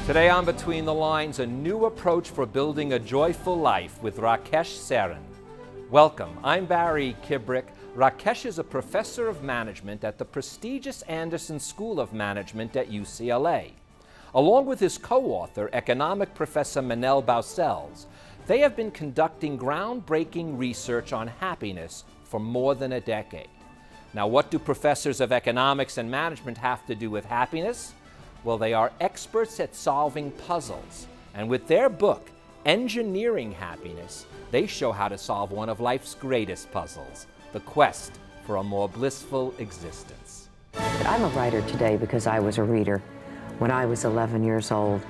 Today on Between the Lines, a new approach for building a joyful life with Rakesh Sarin. Welcome, I'm Barry Kibrick. Rakesh is a professor of management at the prestigious Anderson School of Management at UCLA. Along with his co-author, economic professor Manel Bausells, they have been conducting groundbreaking research on happiness for more than a decade. Now, what do professors of economics and management have to do with happiness? Well, they are experts at solving puzzles. And with their book, Engineering Happiness, they show how to solve one of life's greatest puzzles, the quest for a more blissful existence. I'm a writer today because I was a reader when I was 11 years old.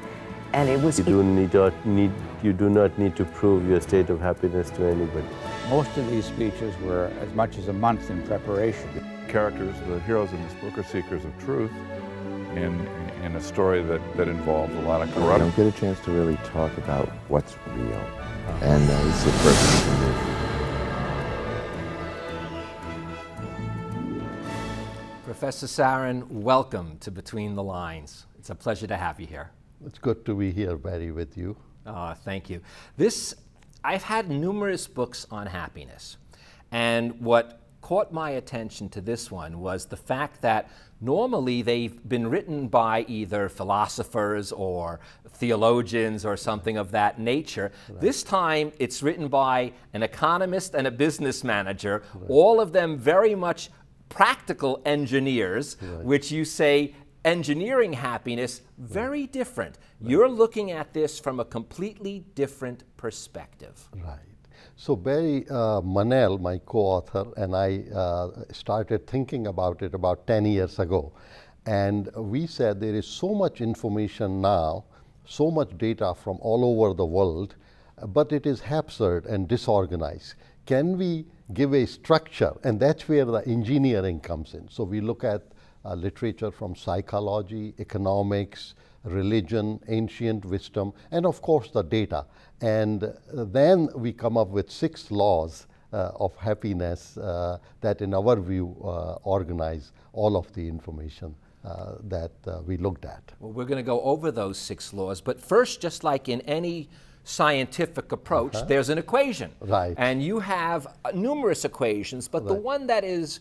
And it was... You do not need to prove your state of happiness to anybody. Most of these speeches were as much as a month in preparation. Characters, the heroes in this book, are seekers of truth in a story that involves a lot of corruption. You don't get a chance to really talk about what's real, and it's the purpose of the movie. Professor Sarin, welcome to Between the Lines. It's a pleasure to have you here. It's good to be here, Barry, with you. Thank you. I've had numerous books on happiness, and what caught my attention to this one was the fact that normally they've been written by either philosophers or theologians or something of that nature. Right. This time it's written by an economist and a business manager, right. All of them very much practical engineers, right. Which you say engineering happiness, very right. Different. Right. You're looking at this from a completely different perspective. Right. So Barry, Manel, my co-author, and I started thinking about it about 10 years ago. And we said there is so much information now, so much data from all over the world, but it is haphazard and disorganized. Can we give a structure? And that's where the engineering comes in. So we look at literature from psychology, economics, religion, ancient wisdom, and of course the data. And then we come up with 6 laws of happiness that in our view organize all of the information that we looked at. Well, we're going to go over those 6 laws, but first, just like in any scientific approach, there's an equation. Right. And you have numerous equations, but right. The one that is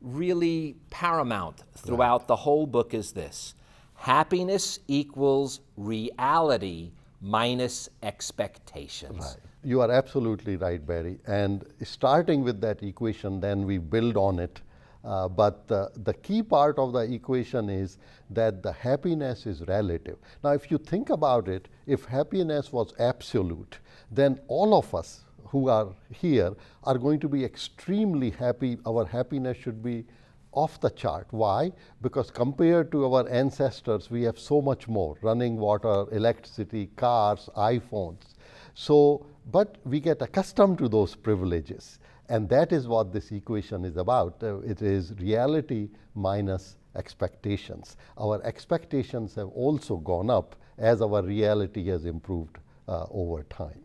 really paramount throughout right. The whole book is this: happiness equals reality minus expectations. Right. You are absolutely right, Barry. And starting with that equation, then we build on it. But the key part of the equation is that the happiness is relative. Now, if you think about it, if happiness was absolute, then all of us who are here are going to be extremely happy. Our happiness should be off the chart. Why? Because compared to our ancestors, we have so much more: running water, electricity, cars, iPhones. So, but we get accustomed to those privileges. And that is what this equation is about. It is reality minus expectations. Our expectations have also gone up as our reality has improved over time.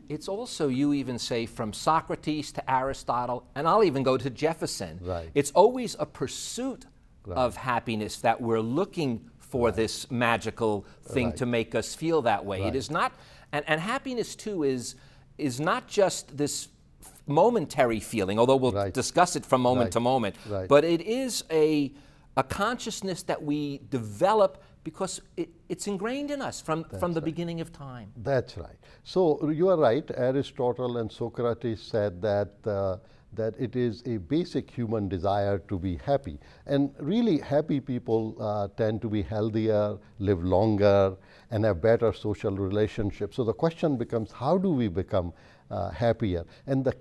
It's also, you even say, from Socrates to Aristotle, and I'll even go to Jefferson. Right. It's always a pursuit right. of happiness that we're looking for right. this magical thing right. to make us feel that way. Right. It is not, and happiness too is not just this momentary feeling, although we'll right. discuss it from moment right. to moment, right. but it is a consciousness that we develop because it's ingrained in us from the right. beginning of time. That's right. So you are right. Aristotle and Socrates said that that it is a basic human desire to be happy. And really happy people tend to be healthier, live longer, and have better social relationships. So the question becomes, how do we become happier? And the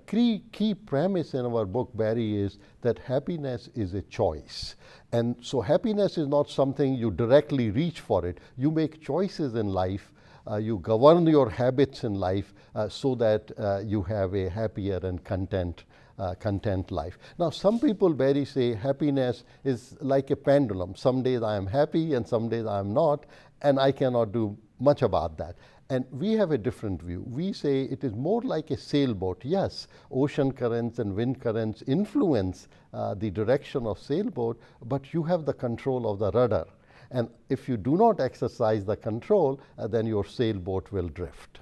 key premise in our book, Barry, is that happiness is a choice. And so happiness is not something you directly reach for it. You make choices in life. You govern your habits in life so that you have a happier and content life. Now, some people, Barry, say happiness is like a pendulum. Some days I am happy and some days I am not, and I cannot do much about that. And we have a different view. We say it is more like a sailboat. Yes, ocean currents and wind currents influence the direction of sailboat, but you have the control of the rudder. And if you do not exercise the control, then your sailboat will drift.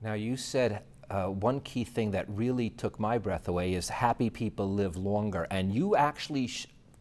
Now, you said one key thing that really took my breath away is happy people live longer. And you actually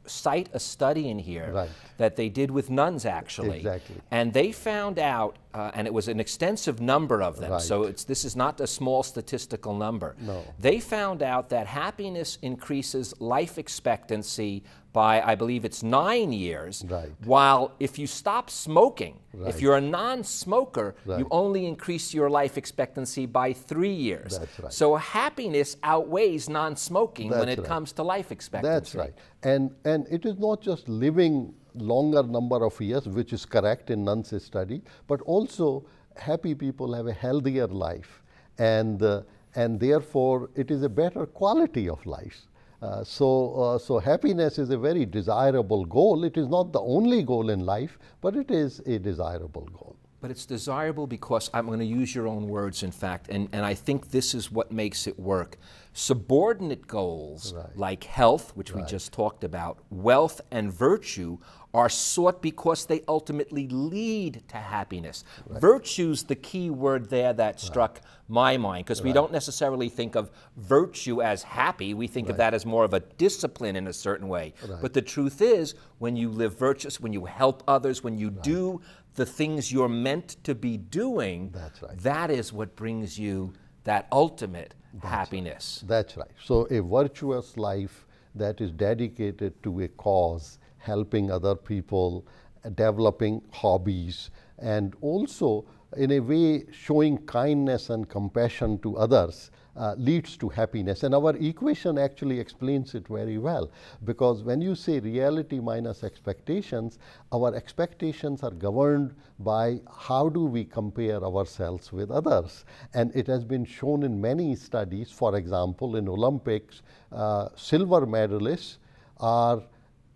cite a study in here that they did with nuns, actually. Exactly. And they found out, and it was an extensive number of them, so this is not a small statistical number. No. They found out that happiness increases life expectancy by, I believe it's 9 years, while if you stop smoking, if you're a non-smoker, you only increase your life expectancy by 3 years. That's right. So happiness outweighs non-smoking when it comes to life expectancy. That's right. And it is not just living longer number of years, which is correct in Nunn's study, but also happy people have a healthier life, and therefore it is a better quality of life. So happiness is a very desirable goal. It is not the only goal in life, but it is a desirable goal. But it's desirable because, I'm going to use your own words, in fact, and I think this is what makes it work. Subordinate goals like health, which we just talked about, wealth and virtue are sought because they ultimately lead to happiness. Virtue's the key word there that struck my mind, because we don't necessarily think of virtue as happy. We think of that as more of a discipline in a certain way. But the truth is, when you live virtuous, when you help others, when you do the things you're meant to be doing, that is what brings you that ultimate happiness. That's right. So a virtuous life that is dedicated to a cause, helping other people, developing hobbies, and also in a way showing kindness and compassion to others leads to happiness. And our equation actually explains it very well, because when you say reality minus expectations, our expectations are governed by how do we compare ourselves with others. And it has been shown in many studies. For example, in Olympics, silver medalists are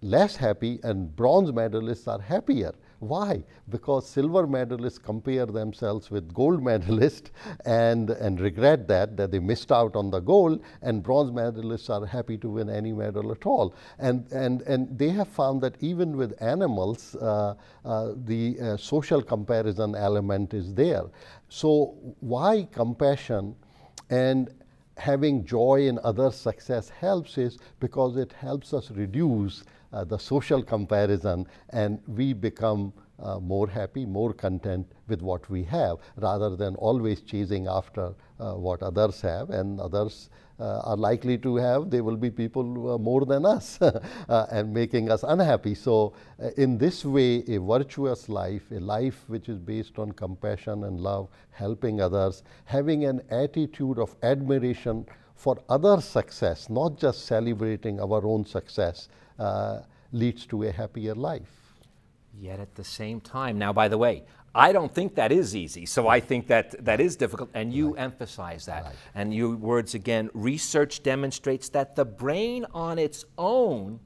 less happy and bronze medalists are happier. Why? Because silver medalists compare themselves with gold medalists and regret that they missed out on the gold, and bronze medalists are happy to win any medal at all. And they have found that even with animals, the social comparison element is there. So why compassion and having joy in others' success helps is because it helps us reduce the social comparison, and we become more happy, more content with what we have, rather than always chasing after what others have, and others are likely to have. They will be people more than us and making us unhappy. So in this way, a virtuous life, a life which is based on compassion and love, helping others, having an attitude of admiration for others' success, not just celebrating our own success, leads to a happier life. Yet at the same time, now by the way, I don't think that is easy, so I think that is difficult, and you emphasize that. And your words again, research demonstrates that the brain on its own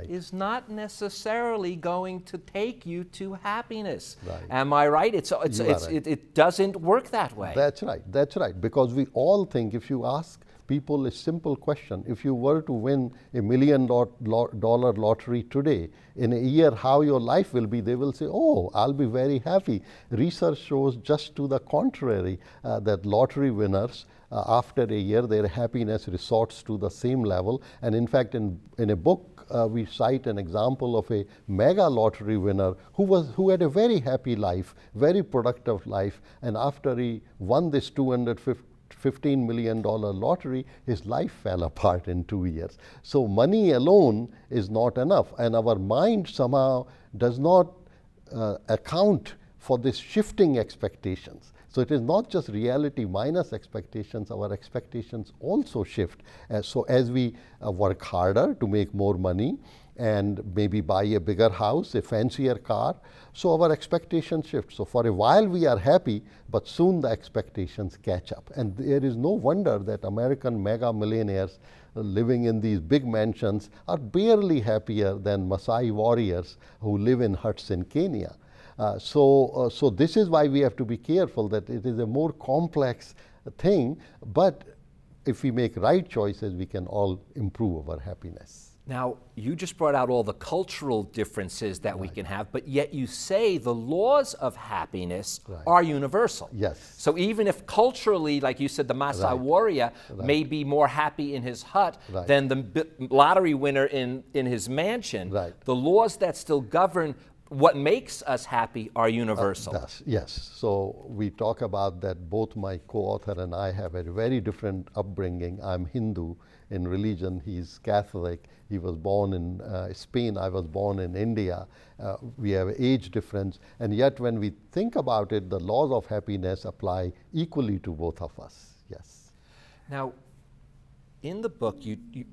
is not necessarily going to take you to happiness. Am I right? It doesn't work that way. That's right, because we all think, if you ask people a simple question, if you were to win $1 million lottery today, in a year how your life will be, they will say, oh, I'll be very happy. Research shows just to the contrary, that lottery winners, after a year, their happiness resorts to the same level. And in fact, in a book, we cite an example of a mega lottery winner who had a very happy life, very productive life, and after he won this $215 million lottery, his life fell apart in 2 years. So money alone is not enough, and our mind somehow does not account for this shifting expectations. So it is not just reality minus expectations, our expectations also shift. So as we work harder to make more money and maybe buy a bigger house, a fancier car, so our expectations shift. So for a while we are happy, but soon the expectations catch up. And there is no wonder that American mega millionaires living in these big mansions are barely happier than Maasai warriors who live in huts in Kenya. So this is why we have to be careful that it is a more complex thing, but if we make right choices, we can all improve our happiness. Now, you just brought out all the cultural differences that we can have, but yet you say the laws of happiness are universal. Yes. So even if culturally, like you said, the Maasai warrior may be more happy in his hut than the lottery winner in his mansion, the laws that still govern what makes us happy are universal. Yes. So we talk about that. Both my co-author and I have a very different upbringing. I'm Hindu in religion. He's Catholic. He was born in Spain. I was born in India. We have age difference. And yet when we think about it, the laws of happiness apply equally to both of us. Yes. Now, in the book,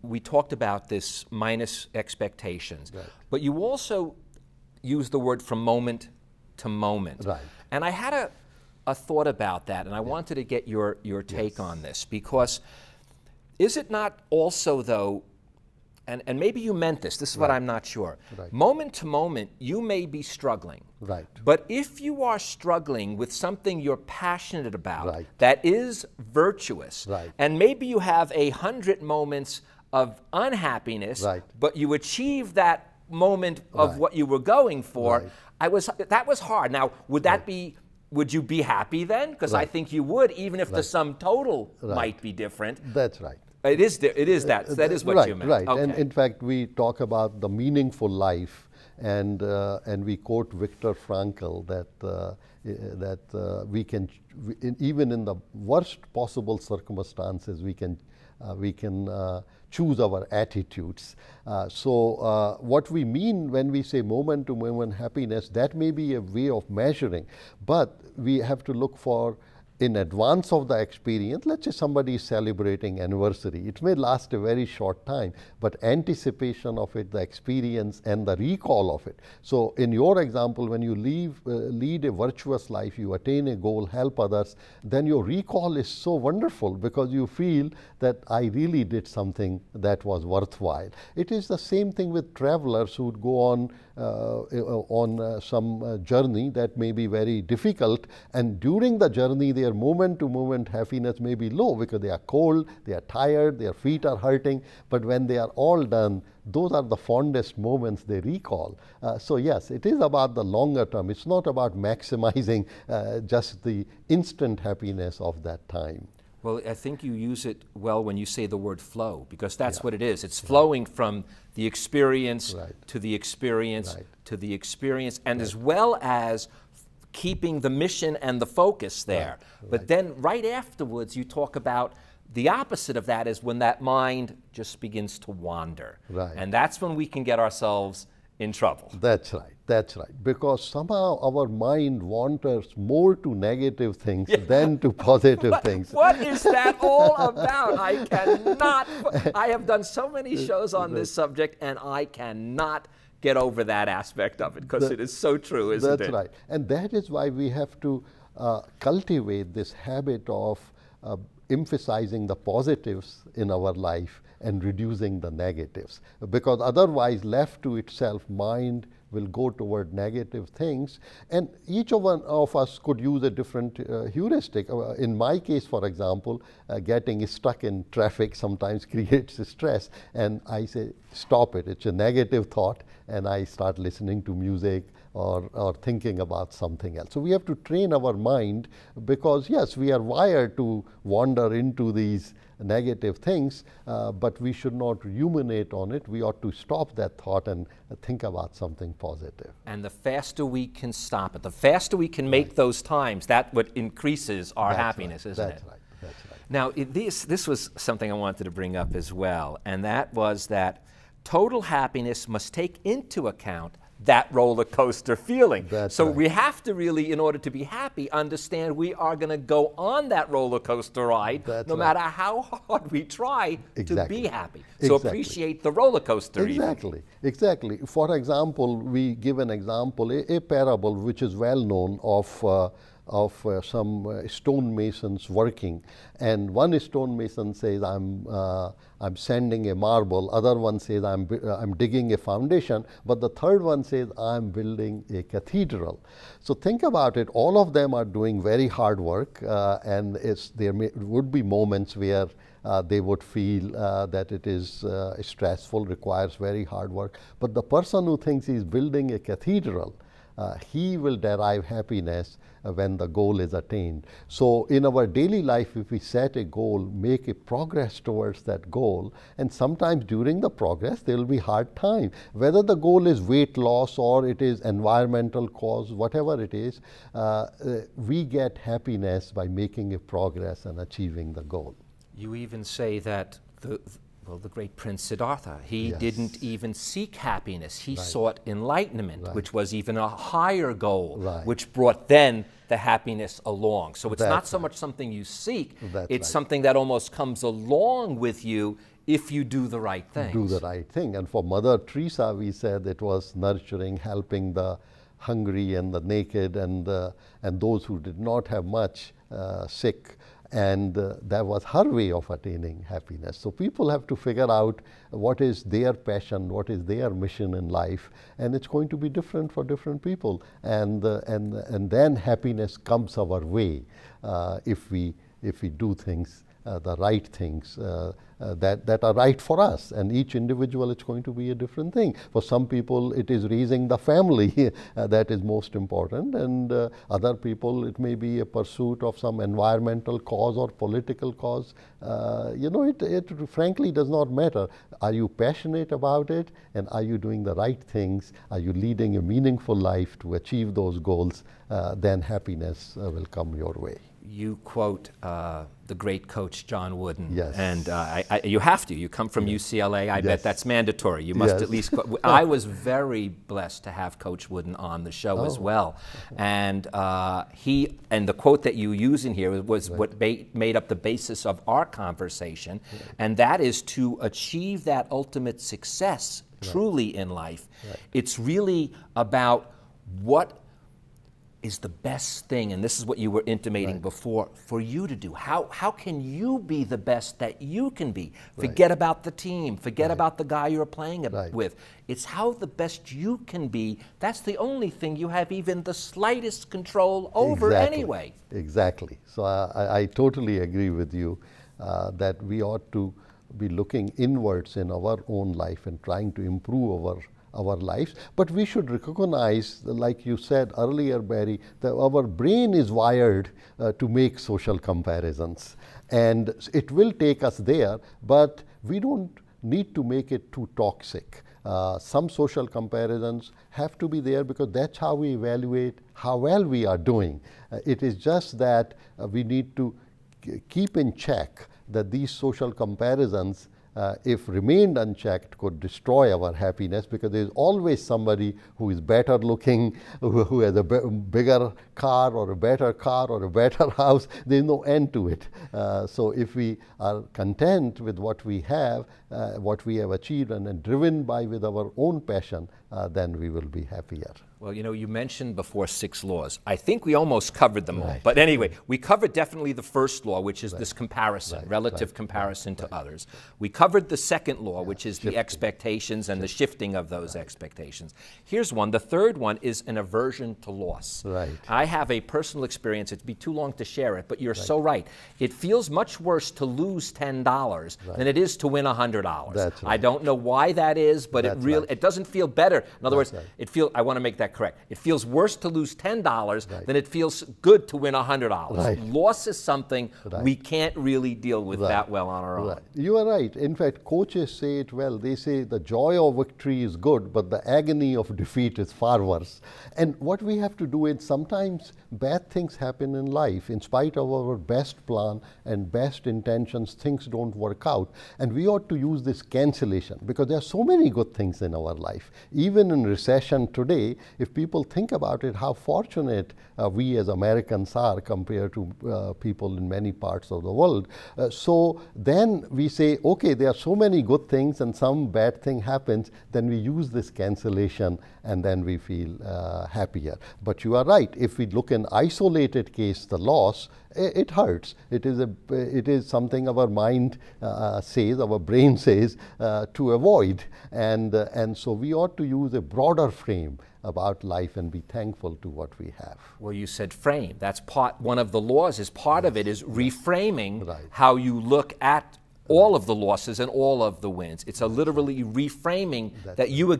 we talked about this minus expectations, but you also use the word from moment to moment. And I had a thought about that, and I wanted to get your take on this, because is it not also, though, and maybe you meant this is what I'm not sure, moment to moment you may be struggling, but if you are struggling with something you're passionate about that is virtuous, and maybe you have 100 moments of unhappiness, but you achieve that moment of what you were going for, that was hard. Now, would you be happy then? Because I think you would, even if the sum total might be different. That's right. That is what you meant. Okay. And in fact, we talk about the meaningful life, and we quote Viktor Frankl that we can, even in the worst possible circumstances, we can choose our attitudes. So what we mean when we say moment to moment happiness, that may be a way of measuring, but we have to look for, in advance of the experience, let's say somebody is celebrating anniversary. It may last a very short time, but anticipation of it, the experience and the recall of it. So in your example, when you lead a virtuous life, you attain a goal, help others, then your recall is so wonderful because you feel that I really did something that was worthwhile. It is the same thing with travelers who would go on some journey that may be very difficult, and during the journey their moment to moment happiness may be low because they are cold, they are tired, their feet are hurting, but when they are all done, those are the fondest moments they recall. So yes, it is about the longer term. It's not about maximizing just the instant happiness of that time. Well, I think you use it well when you say the word flow, because that's what it is. It's flowing from the experience to the experience to the experience, and as well as keeping the mission and the focus there. But then right afterwards, you talk about the opposite of that is when that mind just begins to wander. And that's when we can get ourselves in trouble. That's right. That's right. Because somehow our mind wanders more to negative things than to positive things. What is that all about? I have done so many shows on this subject, and I cannot get over that aspect of it, because it is so true, isn't it? That's right. And that is why we have to cultivate this habit of emphasizing the positives in our life and reducing the negatives. Because otherwise, left to itself, mind will go toward negative things, and each one of us could use a different heuristic. In my case, for example, getting stuck in traffic sometimes creates stress, and I say, stop it, it's a negative thought, and I start listening to music or thinking about something else. So we have to train our mind, because yes, we are wired to wander into these negative things, but we should not ruminate on it. We ought to stop that thought and think about something positive. And the faster we can stop it, the faster we can make those times, that what increases our happiness, isn't it? That's right. That's right. Now, this was something I wanted to bring up as well, and that was that total happiness must take into account that roller coaster feeling. So we have to really, in order to be happy, understand we are going to go on that roller coaster ride no matter how hard we try to be happy. So appreciate the roller coaster. Exactly. For example, we give an example, a parable which is well known of some stonemasons working, and one stonemason says, I'm sanding a marble, other one says I'm digging a foundation, but the third one says I'm building a cathedral. So think about it, all of them are doing very hard work, and there would be moments where they would feel that it is stressful, requires very hard work. But the person who thinks he's building a cathedral, he will derive happiness when the goal is attained. So in our daily life, if we set a goal, make a progress towards that goal, and sometimes during the progress there will be hard time. Whether the goal is weight loss or it is environmental cause, whatever it is, we get happiness by making a progress and achieving the goal. You even say that the great Prince Siddhartha, he didn't even seek happiness. He sought enlightenment, which was even a higher goal, which brought then the happiness along. So it's not so much something you seek, it's something that almost comes along with you if you do the right thing. Do the right thing. And for Mother Teresa, we said it was nurturing, helping the hungry and the naked and those who did not have much, sick. And that was her way of attaining happiness. So people have to figure out what is their passion, what is their mission in life, and it's going to be different for different people. And then happiness comes our way if we do things, the right things that are right for us. And each individual, it's going to be a different thing. For some people, it is raising the family that is most important, and other people, it may be a pursuit of some environmental cause or political cause. You know, it frankly does not matter. Are you passionate about it, and are you doing the right things? Are you leading a meaningful life to achieve those goals? Then happiness will come your way. You quote the great coach John Wooden, yes. And you have to. You come from UCLA. I bet that's mandatory. You must at least. I was very blessed to have Coach Wooden on the show as well, and the quote that you use in here was what made up the basis of our conversation, and that is to achieve that ultimate success truly in life. It's really about what is the best thing, and this is what you were intimating before, for you to do. How can you be the best that you can be? Forget about the team, forget about the guy you're playing with. It's how the best you can be. That's the only thing you have even the slightest control over anyway. Exactly. So I totally agree with you that we ought to be looking inwards in our own life and trying to improve our lives. But we should recognize, like you said earlier, Barry, that our brain is wired to make social comparisons. And it will take us there, but we don't need to make it too toxic. Some social comparisons have to be there because that's how we evaluate how well we are doing. It is just that we need to keep in check that these social comparisons, if remained unchecked, could destroy our happiness, because there is always somebody who is better looking, who has a bigger car or a better car or a better house. There is no end to it. So if we are content with what we have achieved and driven with our own passion, then we will be happier. Well, you know, you mentioned before 6 laws. I think we almost covered them all. But anyway, we covered definitely the first law, which is this comparison, relative comparison to others. We covered the second law, which is the expectations and the shifting of those expectations. Here's one. The third one is an aversion to loss. I have a personal experience. It'd be too long to share it, but you're so right. It feels much worse to lose $10 than it is to win $100. I don't know why that is, but it doesn't feel better. In other words, I want to make that correct. It feels worse to lose $10 than it feels good to win $100. Loss is something we can't really deal with that well on our own. You are right. In fact, coaches say it well. They say the joy of victory is good, but the agony of defeat is far worse. And what we have to do is, sometimes bad things happen in life. In spite of our best plan and best intentions, things don't work out. And we ought to use this cancellation, because there are so many good things in our life. Even in recession today, if people think about it, how fortunate we as Americans are compared to people in many parts of the world. So then we say, okay, there are so many good things and some bad thing happens, then we use this cancellation and then we feel happier. But you are right. If we look in isolated case, the loss, it hurts. It is something our mind says, our brain says to avoid. And so we ought to use a broader frame about life and be thankful to what we have. Well, you said frame. That's one of the laws. Part of it is reframing how you look at all of the losses and all of the wins. It's a literally reframing that you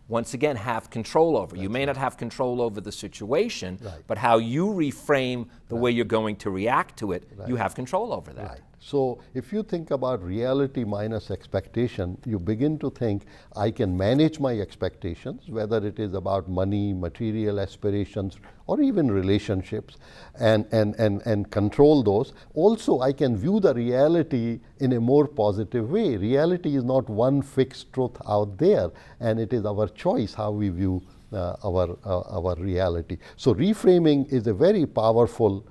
once again have control over. You may not have control over the situation, but how you reframe the way you're going to react to it, you have control over that. Right. So if you think about reality minus expectation, you begin to think, I can manage my expectations, whether it is about money, material aspirations, or even relationships, and control those. Also, I can view the reality in a more positive way. Reality is not one fixed truth out there, and it is our choice how we view our reality. So reframing is a very powerful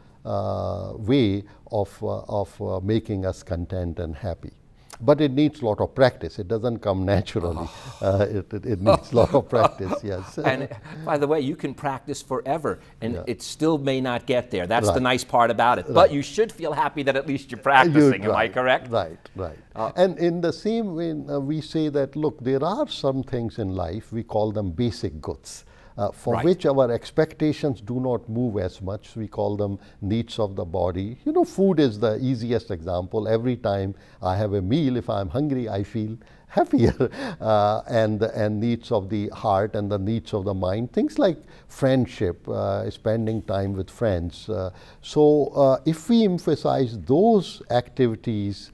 way of making us content and happy. But it needs a lot of practice. It doesn't come naturally. It needs a lot of practice, yes. And by the way, you can practice forever, and it still may not get there. That's the nice part about it. But you should feel happy that at least you're practicing. Am I correct? Right. And in the same way, we say that, look, there are some things in life, we call them basic goods. For which our expectations do not move as much. We call them needs of the body. You know, food is the easiest example. Every time I have a meal, if I'm hungry, I feel happier. And needs of the heart and the needs of the mind. Things like friendship, spending time with friends. So if we emphasize those activities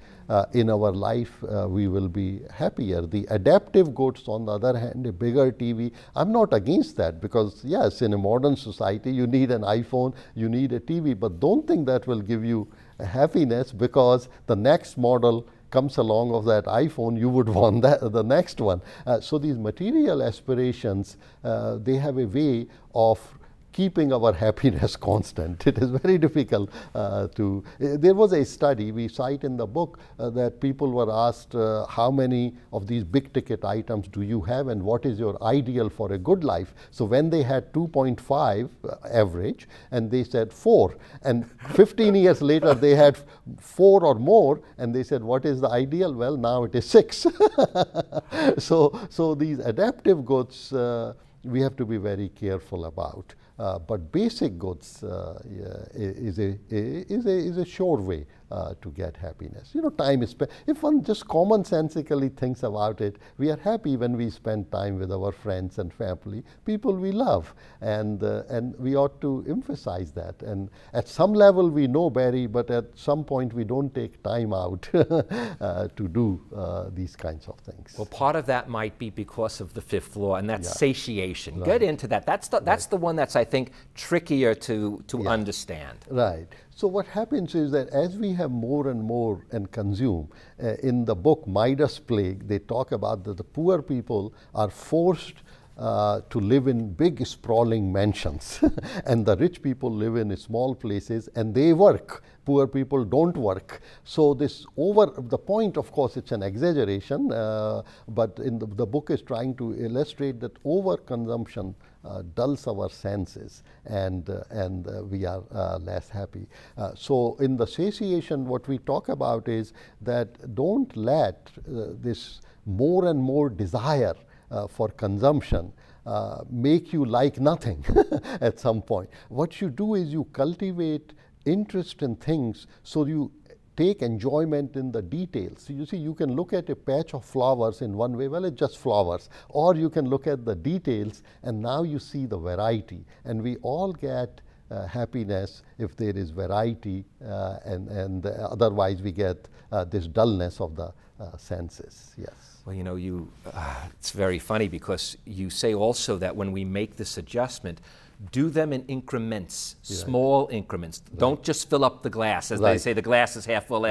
in our life, we will be happier. The adaptive goods, on the other hand, a bigger TV, I'm not against that, because yes, in a modern society, you need an iPhone, you need a TV, but don't think that will give you happiness, because the next model comes along of that iPhone, you would want the next one. So these material aspirations, they have a way of keeping our happiness constant. It is very difficult to. There was a study we cite in the book that people were asked how many of these big ticket items do you have and what is your ideal for a good life. So when they had 2.5 average and they said 4, and 15 years later they had 4 or more, and they said what is the ideal? Well, now it is 6. So these adaptive goods we have to be very careful about. But basic goods is a sure way to get happiness. You know, time is spent. If one just commonsensically thinks about it, we are happy when we spend time with our friends and family, people we love, and we ought to emphasize that. And at some level we know, Barry, but at some point we don't take time out to do these kinds of things. Well, part of that might be because of the fifth law, and that's satiation. Get into that. That's the one that's, I think, trickier to understand. Right. So what happens is that as we have more and more and consume, in the book Midas Plague, they talk about that the poor people are forced to live in big sprawling mansions and the rich people live in small places and they work. Poor people don't work. So this the point, of course, it's an exaggeration, but in the book is trying to illustrate that overconsumption dulls our senses and we are less happy. So in the satiation, what we talk about is that don't let this more and more desire for consumption make you like nothing at some point. What you do is you cultivate interest in things, so you take enjoyment in the details. So you see, you can look at a patch of flowers in one way, well, it's just flowers. Or you can look at the details and now you see the variety. And we all get happiness if there is variety, and otherwise we get this dullness of the senses. Yes. Well, you know, it's very funny because you say also that when we make this adjustment, do them in increments, small increments. Right. Don't just fill up the glass. As they say, the glass is half full.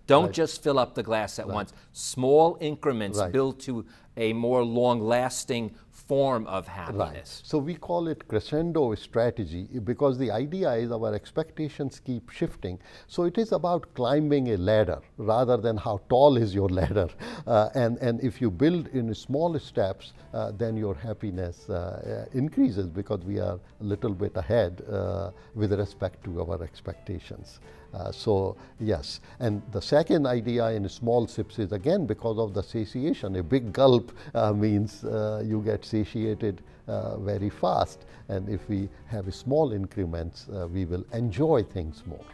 Don't just fill up the glass at once. Small increments build to a more long-lasting form of happiness. So we call it crescendo strategy, because the idea is our expectations keep shifting. So it is about climbing a ladder rather than how tall is your ladder. And if you build in small steps, then your happiness increases, because we are a little bit ahead with respect to our expectations. So yes, and the second idea in small sips is again because of the satiation. A big gulp means you get satiated very fast, and if we have small increments, we will enjoy things more.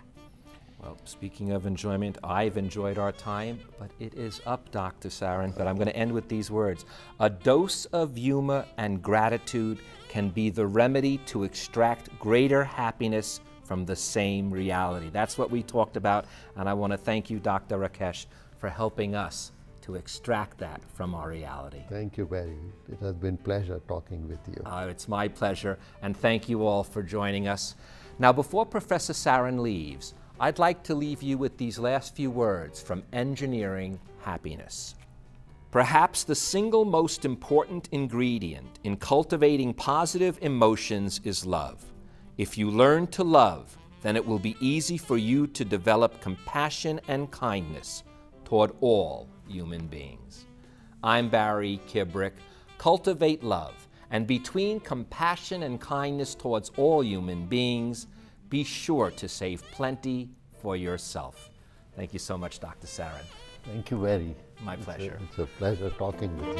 Well, speaking of enjoyment, I've enjoyed our time, but it is up, Dr. Sarin. But I'm going to end with these words. A dose of humor and gratitude can be the remedy to extract greater happiness from the same reality. That's what we talked about, and I want to thank you, Dr. Rakesh, for helping us to extract that from our reality. Thank you, Barry. It has been a pleasure talking with you. It's my pleasure, and thank you all for joining us. Now, before Professor Sarin leaves, I'd like to leave you with these last few words from Engineering Happiness. Perhaps the single most important ingredient in cultivating positive emotions is love. If you learn to love, then it will be easy for you to develop compassion and kindness toward all human beings. I'm Barry Kibrick. Cultivate love, and between compassion and kindness towards all human beings, be sure to save plenty for yourself. Thank you so much, Dr. Sarin. Thank you, Barry. My pleasure. It's a pleasure talking with you.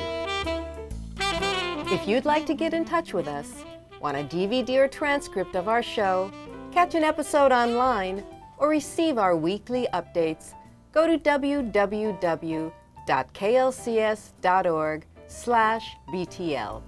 If you'd like to get in touch with us, want a DVD or transcript of our show, catch an episode online, or receive our weekly updates, go to www.klcs.org/BTL.